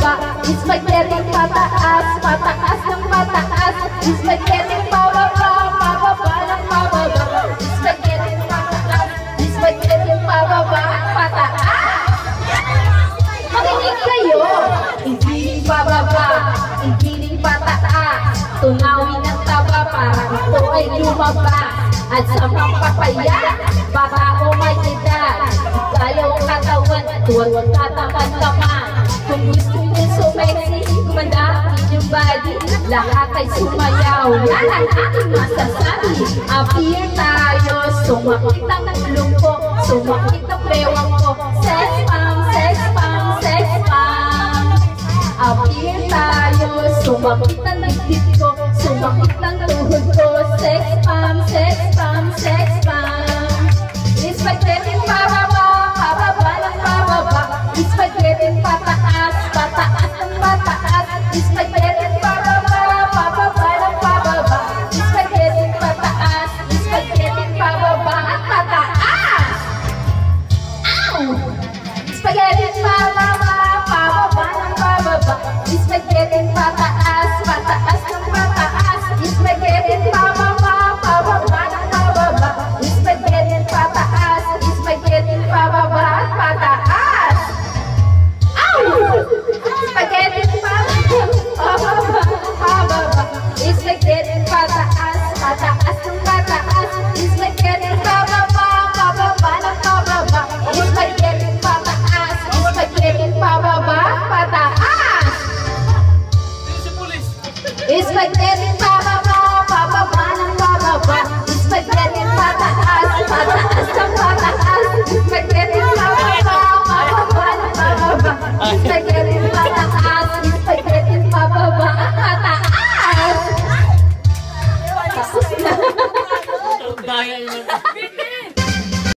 pababa, spaghetti pataas, pataas ng pataas, spaghetti pababa, pababa ng pababa, spaghetti pataas, spaghetti pababa, pataas. Makinig kayo, igiling pababa, igiling pataas, tunawin ang taba para ito ay lumabas. At sa pampapaya, baka o may edad, galaw ang katawan, tuwag tataman-taman. Kung gusto niyo sumexy, gumanda yung body, lahat ay sumayaw. Yan ang aking masasabi. Appear tayo, sumakit ang ulong ko, sumakit ang bewang ko. Sex pam, sex pam, sex pam. Appear tayo, sumakit ang dibdib ko, sumakit ang tuhod ko. Sex pam, sex pam, sex pam. Spaghetti pababa, pababa ng pababa, spaghetti pataas, pataas ng pataas, spaghetti pababa, pababa ng pababa, spaghetti pataas, spaghetti pababa at pataas. Ow! Spaghetti pababa, pababa ng pababa, spaghetti pataas, pataas ng pataas, spaghetti pababa, pababa ng pababa, spaghetti pataas, spaghetti pababa at pataas. Ow! Spaghetti pababa, pababa, pababa, spaghetti pataas, pataas ng pataas, spaghetti pababa, pababa ng pababa, spaghetti pataas, spaghetti pababa, pataas. Spaghetti pababa, pababa ng pababa, spaghetti pataas, pataas ng pataas, spaghetti pababa, pababa ng pababa, spaghetti pataas, spaghetti pababa at pataas. Tapos na.